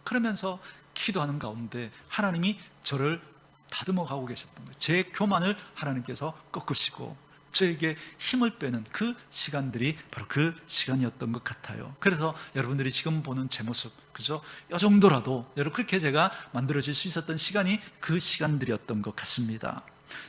A: 그러면서 기도하는 가운데 하나님이 저를 다듬어 가고 계셨던 거예요. 제 교만을 하나님께서 꺾으시고 저에게 힘을 빼는 그 시간들이 바로 그 시간이었던 것 같아요. 그래서 여러분들이 지금 보는 제 모습, 그죠? 이 정도라도 여러분 그렇게 제가 만들어질 수 있었던 시간이 그 시간들이었던 것 같습니다.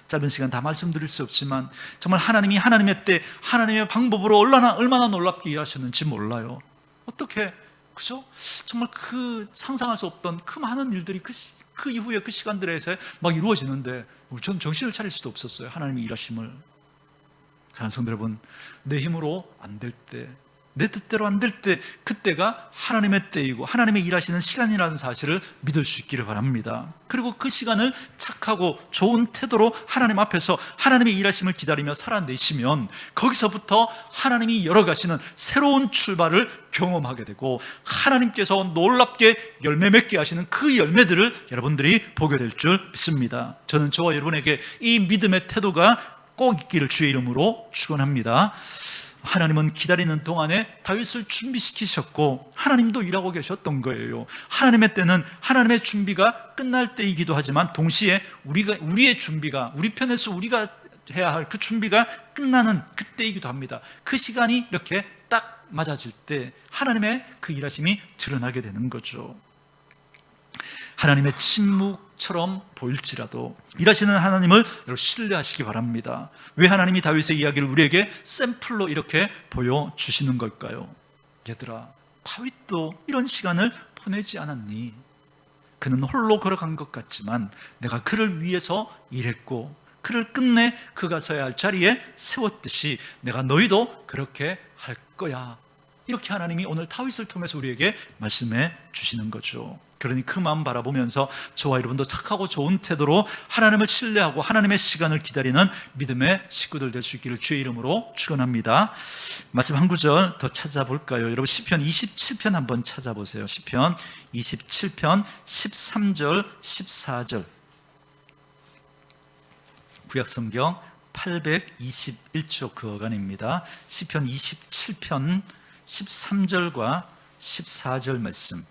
A: 짧은 시간 다 말씀드릴 수 없지만 정말 하나님이 하나님의 때 하나님의 방법으로 얼마나 놀랍게 일하셨는지 몰라요. 어떻게, 그죠? 정말 그 상상할 수 없던 그 많은 일들이 그 이후에 그 시간들에서 막 이루어지는데 저는 정신을 차릴 수도 없었어요. 하나님의 일하심을. 사랑하는 성도 여러분, 내 힘으로 안 될 때, 내 뜻대로 안 될 때, 그때가 하나님의 때이고 하나님의 일하시는 시간이라는 사실을 믿을 수 있기를 바랍니다. 그리고 그 시간을 착하고 좋은 태도로 하나님 앞에서 하나님의 일하심을 기다리며 살아내시면 거기서부터 하나님이 열어가시는 새로운 출발을 경험하게 되고 하나님께서 놀랍게 열매 맺게 하시는 그 열매들을 여러분들이 보게 될 줄 믿습니다. 저는 저와 여러분에게 이 믿음의 태도가 꼭 있기를 주의 이름으로 축원합니다. 하나님은 기다리는 동안에 다윗을 준비시키셨고 하나님도 일하고 계셨던 거예요. 하나님의 때는 하나님의 준비가 끝날 때이기도 하지만 동시에 우리의 준비가, 우리 편에서 우리가 해야 할 그 준비가 끝나는 그때이기도 합니다. 그 시간이 이렇게 딱 맞아질 때 하나님의 그 일하심이 드러나게 되는 거죠. 하나님의 침묵처럼 보일지라도 일하시는 하나님을 여러분 신뢰하시기 바랍니다. 왜 하나님이 다윗의 이야기를 우리에게 샘플로 이렇게 보여주시는 걸까요? 얘들아, 다윗도 이런 시간을 보내지 않았니? 그는 홀로 걸어간 것 같지만 내가 그를 위해서 일했고 그를 끝내 그가 서야 할 자리에 세웠듯이 내가 너희도 그렇게 할 거야. 이렇게 하나님이 오늘 다윗을 통해서 우리에게 말씀해 주시는 거죠. 그러니 그 마음 바라보면서 저와 여러분도 착하고 좋은 태도로 하나님을 신뢰하고 하나님의 시간을 기다리는 믿음의 식구들 될 수 있기를 주의 이름으로 축원합니다. 말씀 한 구절 더 찾아볼까요? 여러분 시편 27편 한번 찾아보세요. 시편 27편 13절 14절 구약성경 821쪽 그 어간입니다. 시편 27편 13절과 14절 말씀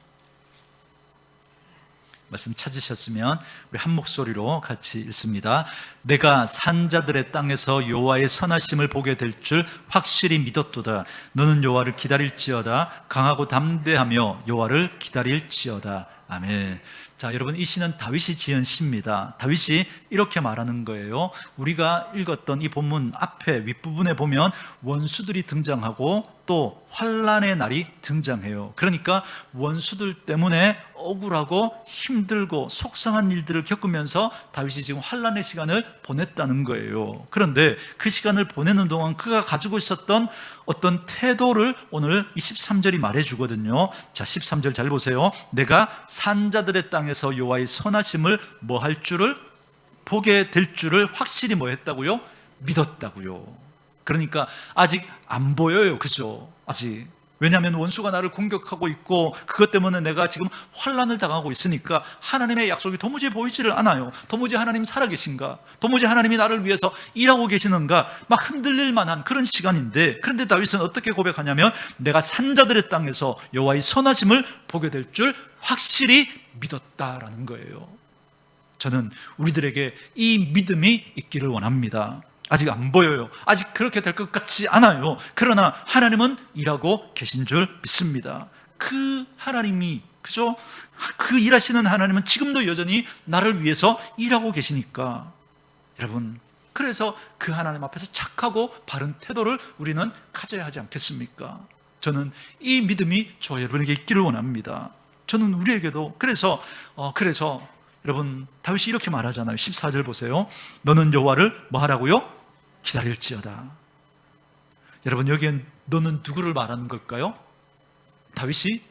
A: 찾으셨으면 우리 한 목소리로 같이 읽습니다. 내가 산자들의 땅에서 여호와의 선하심을 보게 될 줄 확실히 믿었도다. 너는 여호와를 기다릴지어다. 강하고 담대하며 여호와를 기다릴지어다. 아멘. 자, 여러분 이 시는 다윗이 지은 시입니다. 다윗이 이렇게 말하는 거예요. 우리가 읽었던 이 본문 앞에 윗부분에 보면 원수들이 등장하고 또 환난의 날이 등장해요. 그러니까 원수들 때문에 억울하고 힘들고 속상한 일들을 겪으면서 다윗이 지금 환난의 시간을 보냈다는 거예요. 그런데 그 시간을 보내는 동안 그가 가지고 있었던 어떤 태도를 오늘 23절이 말해주거든요. 자, 13절 잘 보세요. 내가 산자들의 땅에서 여호와의 선하심을 뭐 할 줄을 보게 될 줄을 확실히 뭐 했다고요? 믿었다고요. 그러니까 아직 안 보여요. 그죠? 아직. 왜냐하면 원수가 나를 공격하고 있고 그것 때문에 내가 지금 환난을 당하고 있으니까 하나님의 약속이 도무지 보이지를 않아요. 도무지 하나님 살아계신가? 도무지 하나님이 나를 위해서 일하고 계시는가? 막 흔들릴 만한 그런 시간인데, 그런데 다윗은 어떻게 고백하냐면 내가 산자들의 땅에서 여호와의 선하심을 보게 될 줄 확실히 믿었다라는 거예요. 저는 우리들에게 이 믿음이 있기를 원합니다. 아직 안 보여요. 아직 그렇게 될 것 같지 않아요. 그러나 하나님은 일하고 계신 줄 믿습니다. 그 하나님이, 그죠? 그 일하시는 하나님은 지금도 여전히 나를 위해서 일하고 계시니까, 여러분, 그래서 그 하나님 앞에서 착하고 바른 태도를 우리는 가져야 하지 않겠습니까? 저는 이 믿음이 저와 여러분에게 있기를 원합니다. 저는 우리에게도 그래서 여러분 다윗이 이렇게 말하잖아요. 14절 보세요. 너는 여호와를 뭐 하라고요? 기다릴지어다. 여러분 여기엔 너는 누구를 말하는 걸까요? 다윗이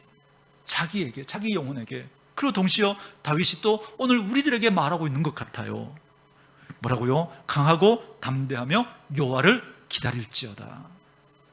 A: 자기에게, 자기 영혼에게, 그리고 동시에 다윗이 또 오늘 우리들에게 말하고 있는 것 같아요. 뭐라고요? 강하고 담대하며 여호와를 기다릴지어다.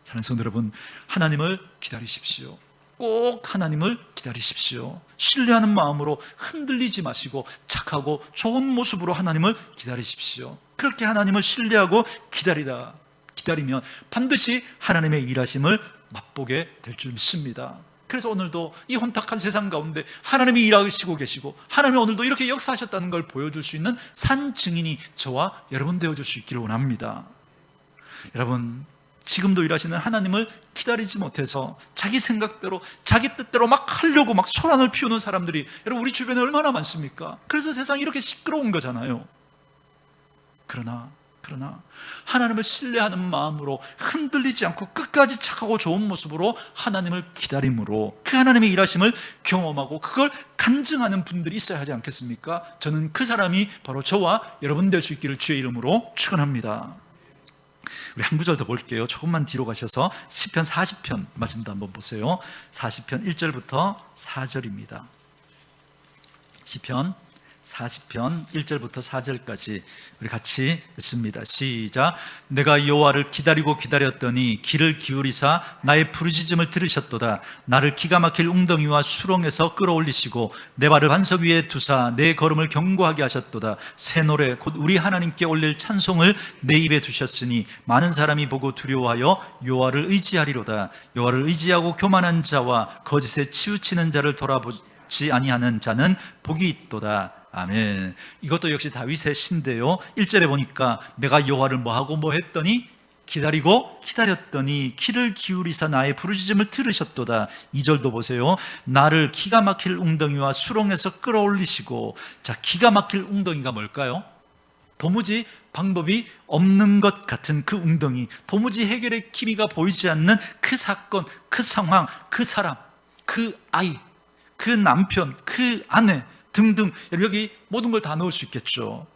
A: 사랑하는 성도 여러분, 하나님을 기다리십시오. 꼭 하나님을 기다리십시오. 신뢰하는 마음으로 흔들리지 마시고 착하고 좋은 모습으로 하나님을 기다리십시오. 그렇게 하나님을 신뢰하고 기다리면 반드시 하나님의 일하심을 맛보게 될 줄 믿습니다. 그래서 오늘도 이 혼탁한 세상 가운데 하나님이 일하시고 계시고 하나님이 오늘도 이렇게 역사하셨다는 걸 보여줄 수 있는 산 증인이 저와 여러분 되어줄 수 있기를 원합니다. 여러분, 지금도 일하시는 하나님을 기다리지 못해서 자기 생각대로 자기 뜻대로 막 하려고 막 소란을 피우는 사람들이 여러분 우리 주변에 얼마나 많습니까? 그래서 세상이 이렇게 시끄러운 거잖아요. 그러나 하나님을 신뢰하는 마음으로 흔들리지 않고 끝까지 착하고 좋은 모습으로 하나님을 기다림으로 그 하나님의 일하심을 경험하고 그걸 간증하는 분들이 있어야 하지 않겠습니까? 저는 그 사람이 바로 저와 여러분 될 수 있기를 주의 이름으로 축원합니다. 우리 한 구절 더 볼게요. 조금만 뒤로 가셔서 시편 40편 말씀도 한번 보세요. 40편 1절부터 4절입니다. 시편 40편 1절부터 4절까지 우리 같이 읽습니다. 시작. 내가 여호와를 기다리고 기다렸더니 귀를 기울이사 나의 부르짖음을 들으셨도다. 나를 기가 막힐 웅덩이와 수렁에서 끌어올리시고 내 발을 반석 위에 두사 내 걸음을 견고하게 하셨도다. 새 노래 곧 우리 하나님께 올릴 찬송을 내 입에 두셨으니 많은 사람이 보고 두려워하여 여호와를 의지하리로다. 여호와를 의지하고 교만한 자와 거짓에 치우치는 자를 돌아보지 아니하는 자는 복이 있도다. 아멘. 이것도 역시 다윗의 시인데요. 1절에 보니까 내가 여호와를 뭐하고 뭐 했더니 기다리고 기다렸더니 귀를 기울이사 나의 부르짖음을 들으셨도다. 2절도 보세요. 나를 기가 막힐 웅덩이와 수렁에서 끌어올리시고. 자, 기가 막힐 웅덩이가 뭘까요? 도무지 방법이 없는 것 같은 그 웅덩이, 도무지 해결의 기미가 보이지 않는 그 사건, 그 상황, 그 사람, 그 아이, 그 남편, 그 아내 등등 여기 모든 걸 다 넣을 수 있겠죠.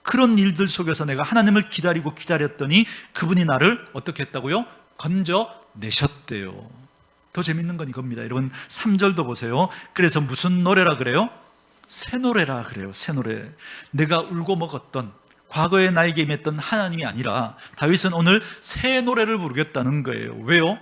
A: 그런 일들 속에서 내가 하나님을 기다리고 기다렸더니 그분이 나를 어떻게 했다고요? 건져내셨대요. 더 재밌는 건 이겁니다. 여러분 3절도 보세요. 그래서 무슨 노래라 그래요? 새 노래라 그래요. 새 노래. 내가 울고 먹었던 과거에 나에게 임했던 하나님이 아니라 다윗은 오늘 새 노래를 부르겠다는 거예요. 왜요?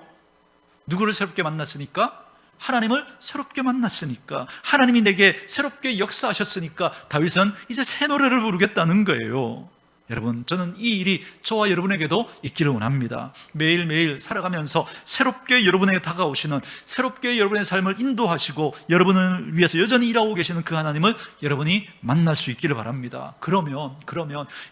A: 누구를 새롭게 만났으니까? 하나님을 새롭게 만났으니까, 하나님이 내게 새롭게 역사하셨으니까 다윗은 이제 새 노래를 부르겠다는 거예요. 여러분, 저는 이 일이 저와 여러분에게도 있기를 원합니다. 매일매일 살아가면서 새롭게 여러분에게 다가오시는, 새롭게 여러분의 삶을 인도하시고 여러분을 위해서 여전히 일하고 계시는 그 하나님을 여러분이 만날 수 있기를 바랍니다. 그러면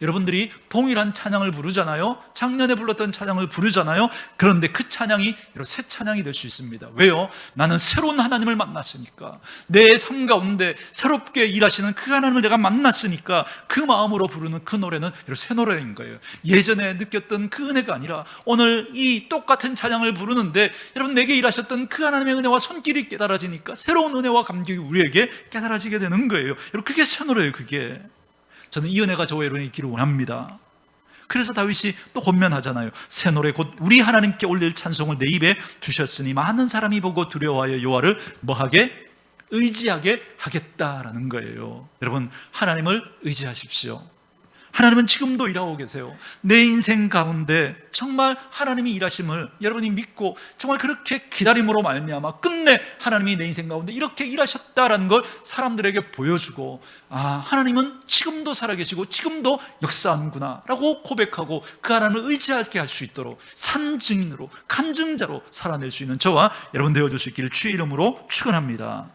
A: 여러분들이 동일한 찬양을 부르잖아요. 작년에 불렀던 찬양을 부르잖아요. 그런데 그 찬양이 새 찬양이 될 수 있습니다. 왜요? 나는 새로운 하나님을 만났으니까, 내 삶 가운데 새롭게 일하시는 그 하나님을 내가 만났으니까 그 마음으로 부르는 그 노래는 새 노래인 거예요. 예전에 느꼈던 그 은혜가 아니라 오늘 이 똑같은 찬양을 부르는데 여러분, 내게 일하셨던 그 하나님의 은혜와 손길이 깨달아지니까 새로운 은혜와 감격이 우리에게 깨달아지게 되는 거예요. 여러분, 그게 새 노래예요. 그게. 저는 이 은혜가 저와 여러분에게 있기를 원합니다. 그래서 다윗이 또 권면하잖아요. 새 노래 곧 우리 하나님께 올릴 찬송을 내 입에 두셨으니 많은 사람이 보고 두려워하여 여호와를 뭐하게? 의지하게 하겠다라는 거예요. 여러분, 하나님을 의지하십시오. 하나님은 지금도 일하고 계세요. 내 인생 가운데 정말 하나님이 일하심을 여러분이 믿고 정말 그렇게 기다림으로 말미암아 끝내 하나님이 내 인생 가운데 이렇게 일하셨다라는 걸 사람들에게 보여주고, 하나님은 지금도 살아계시고 지금도 역사하는구나 라고 고백하고 그 하나님을 의지하게 할 수 있도록 산증인으로, 간증자로 살아낼 수 있는 저와 여러분 되어줄 수 있기를 주의 이름으로 축원합니다.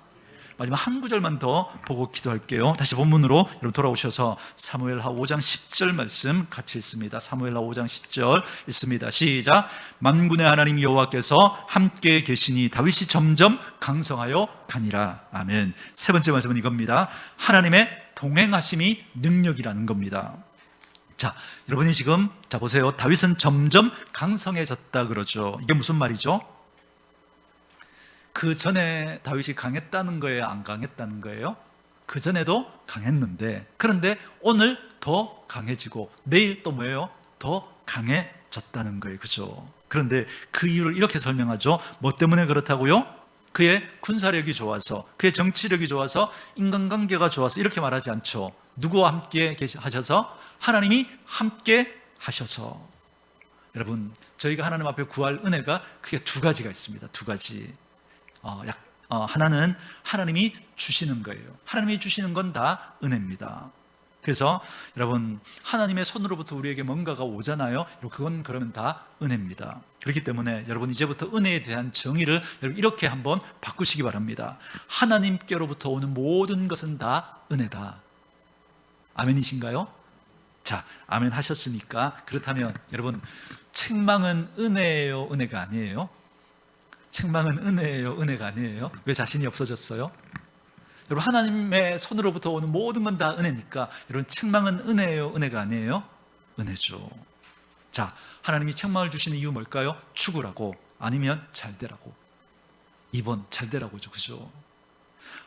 A: 마지막 한 구절만 더 보고 기도할게요. 다시 본문으로 여러분 돌아오셔서 사무엘하 5장 10절 말씀 같이 읽습니다. 사무엘하 5장 10절 읽습니다. 시작. 만군의 하나님 여호와께서 함께 계시니 다윗이 점점 강성하여 가니라. 아멘. 세 번째 말씀은 이겁니다. 하나님의 동행하심이 능력이라는 겁니다. 자, 여러분이 지금 보세요. 다윗은 점점 강성해졌다 그러죠. 이게 무슨 말이죠? 그 전에 다윗이 강했다는 거예요? 안 강했다는 거예요? 그 전에도 강했는데, 그런데 오늘 더 강해지고 내일 또 뭐예요? 더 강해졌다는 거예요. 그죠? 그런데 그 이유를 이렇게 설명하죠. 뭐 때문에 그렇다고요? 그의 군사력이 좋아서, 그의 정치력이 좋아서, 인간관계가 좋아서 이렇게 말하지 않죠. 누구와 함께 하셔서? 하나님이 함께 하셔서. 여러분, 저희가 하나님 앞에 구할 은혜가 크게 두 가지가 있습니다. 두 가지. 하나는 하나님이 주시는 거예요. 하나님이 주시는 건 다 은혜입니다. 그래서 여러분, 하나님의 손으로부터 우리에게 뭔가가 오잖아요. 그건 그러면 다 은혜입니다. 그렇기 때문에 여러분, 이제부터 은혜에 대한 정의를 여러분 이렇게 한번 바꾸시기 바랍니다. 하나님께로부터 오는 모든 것은 다 은혜다. 아멘이신가요? 자, 아멘 하셨으니까, 그렇다면 여러분, 책망은 은혜예요, 은혜가 아니에요? 책망은 은혜예요, 은혜가 아니에요? 왜 자신이 없어졌어요? 여러분, 하나님의 손으로부터 오는 모든 건 다 은혜니까 여러분, 책망은 은혜예요, 은혜가 아니에요? 은혜죠. 자, 하나님이 책망을 주시는 이유 뭘까요? 죽으라고, 아니면 잘되라고. 2번 잘되라고죠. 그죠?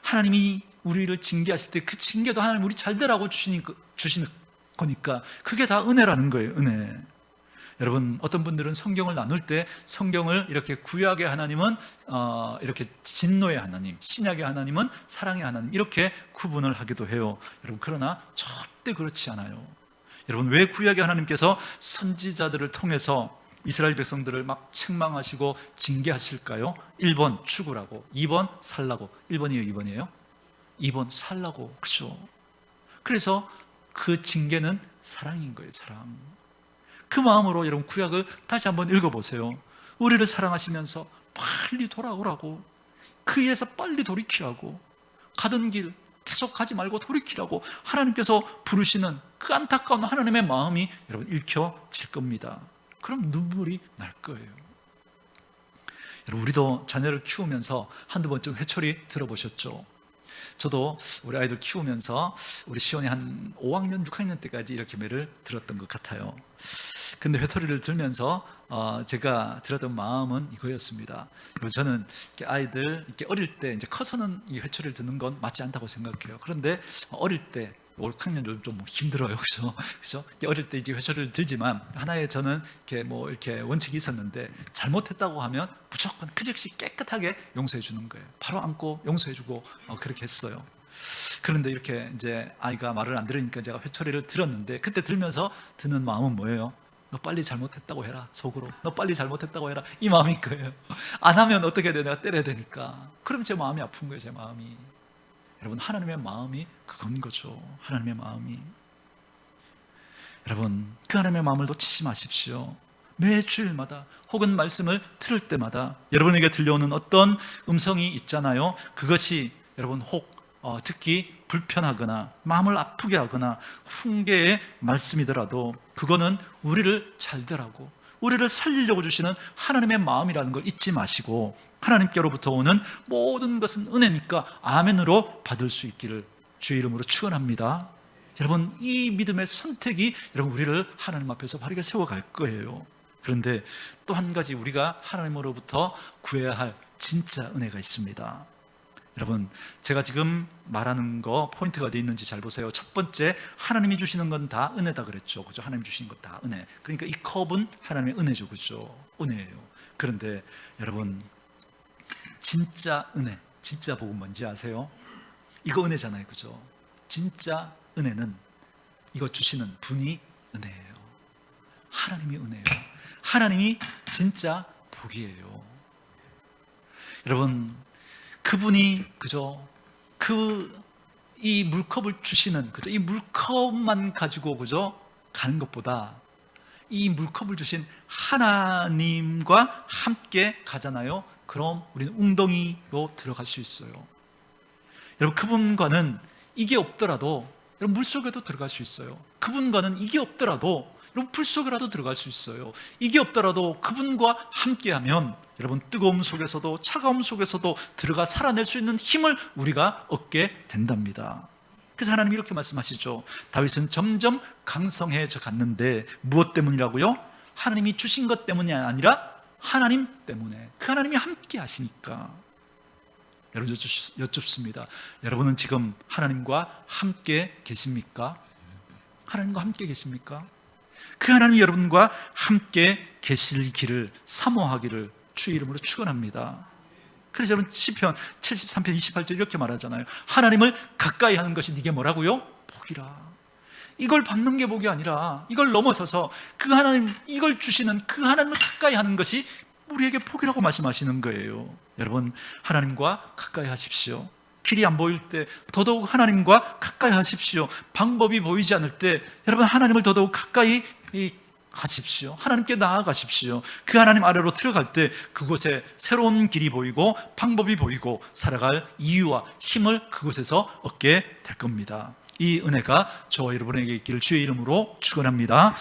A: 하나님이 우리를 징계하실 때 그 징계도 하나님 우리 잘되라고 주시는 거니까 그게 다 은혜라는 거예요. 은혜. 여러분, 어떤 분들은 성경을 나눌 때 성경을 이렇게 구약의 하나님은 이렇게 진노의 하나님, 신약의 하나님은 사랑의 하나님, 이렇게 구분을 하기도 해요. 여러분, 그러나 절대 그렇지 않아요. 여러분, 왜 구약의 하나님께서 선지자들을 통해서 이스라엘 백성들을 막 책망하시고 징계하실까요? 1번 죽으라고, 2번 살라고. 1번이에요, 2번이에요? 2번 살라고. 그렇죠? 그래서 그 징계는 사랑인 거예요. 사랑. 그 마음으로 여러분, 구약을 다시 한번 읽어보세요. 우리를 사랑하시면서 빨리 돌아오라고, 그에서 빨리 돌이키라고, 가던 길 계속 가지 말고 돌이키라고 하나님께서 부르시는 그 안타까운 하나님의 마음이 여러분 읽혀질 겁니다. 그럼 눈물이 날 거예요. 여러분, 우리도 자녀를 키우면서 한두 번쯤 회초리 들어보셨죠? 저도 우리 아이들 키우면서 우리 시온이 한 5학년, 6학년 때까지 이렇게 매를 들었던 것 같아요. 근데 회초리를 들면서 제가 들었던 마음은 이거였습니다. 그리고 저는 이렇게 아이들 이렇게 어릴 때 이제 커서는 이 회초리를 듣는 건 맞지 않다고 생각해요. 그런데 어릴 때 5, 6학년 좀 힘들어요. 그죠? 어릴 때 이제 회초리를 들지만 하나의 저는 이렇게 원칙이 있었는데 잘못했다고 하면 무조건 그 즉시 깨끗하게 용서해 주는 거예요. 바로 안고 용서해 주고 그렇게 했어요. 그런데 이렇게 이제 아이가 말을 안 들으니까 제가 회초리를 들었는데 그때 들면서 드는 마음은 뭐예요? 너 빨리 잘못했다고 해라. 속으로 너 빨리 잘못했다고 해라. 이 마음인 거예요. 안 하면 어떻게 돼? 내가 때려야 되니까. 그럼 제 마음이 아픈 거예요. 제 마음이. 여러분, 하나님의 마음이 그건 거죠. 하나님의 마음이. 여러분, 그 하나님의 마음을 놓치지 마십시오. 매 주일마다 혹은 말씀을 들을 때마다 여러분에게 들려오는 어떤 음성이 있잖아요. 그것이 여러분 혹 듣기 불편하거나 마음을 아프게 하거나 훈계의 말씀이더라도 그거는 우리를 잘되라고 우리를 살리려고 주시는 하나님의 마음이라는 걸 잊지 마시고 하나님께로부터 오는 모든 것은 은혜니까 아멘으로 받을 수 있기를 주의 이름으로 축원합니다. 여러분, 이 믿음의 선택이 여러분 우리를 하나님 앞에서 바르게 세워갈 거예요. 그런데 또 한 가지 우리가 하나님으로부터 구해야 할 진짜 은혜가 있습니다. 여러분, 제가 지금 말하는 거 포인트가 어디 있는지 잘 보세요. 첫 번째, 하나님이 주시는 건 다 은혜다 그랬죠. 그죠? 하나님 주시는 것 다 은혜. 그러니까 이 컵은 하나님의 은혜죠. 그죠? 은혜예요. 그런데 여러분, 진짜 은혜, 진짜 복은 뭔지 아세요? 이거 은혜잖아요. 그죠? 진짜 은혜는 이거 주시는 분이 은혜예요. 하나님이 은혜예요. 하나님이 진짜 복이에요. 여러분, 그분이 그죠? 이 물컵을 주시는 그죠? 이 물컵만 가지고 그죠? 가는 것보다 이 물컵을 주신 하나님과 함께 가잖아요. 그럼 우리는 웅덩이로 들어갈 수 있어요. 여러분, 그분과는 이게 없더라도 여러분 물속에도 들어갈 수 있어요. 그분과는 이게 없더라도 여러분 불 속에라도 들어갈 수 있어요. 이게 없더라도 그분과 함께하면 여러분 뜨거움 속에서도 차가움 속에서도 들어가 살아낼 수 있는 힘을 우리가 얻게 된답니다. 그래서 하나님이 이렇게 말씀하시죠. 다윗은 점점 강성해져 갔는데 무엇 때문이라고요? 하나님이 주신 것 때문이 아니라 하나님 때문에, 그 하나님이 함께 하시니까. 여러분, 여쭙습니다. 여러분은 지금 하나님과 함께 계십니까? 하나님과 함께 계십니까? 그 하나님이 여러분과 함께 계실 길을 사모하기를 주의 이름으로 축원합니다. 그래서 여러분 시편 73편 28절 이렇게 말하잖아요. 하나님을 가까이 하는 것이 이게 뭐라고요? 복이라. 이걸 받는 게 복이 아니라 이걸 넘어서서 그 하나님, 이걸 주시는 그 하나님을 가까이 하는 것이 우리에게 복이라고 말씀하시는 거예요. 여러분, 하나님과 가까이 하십시오. 길이 안 보일 때 더더욱 하나님과 가까이 하십시오. 방법이 보이지 않을 때 여러분 하나님을 더더욱 가까이 하십시오. 하나님께 나아가십시오. 그 하나님 아래로 들어갈 때 그곳에 새로운 길이 보이고 방법이 보이고 살아갈 이유와 힘을 그곳에서 얻게 될 겁니다. 이 은혜가 저와 여러분에게 있기를 주의 이름으로 축원합니다.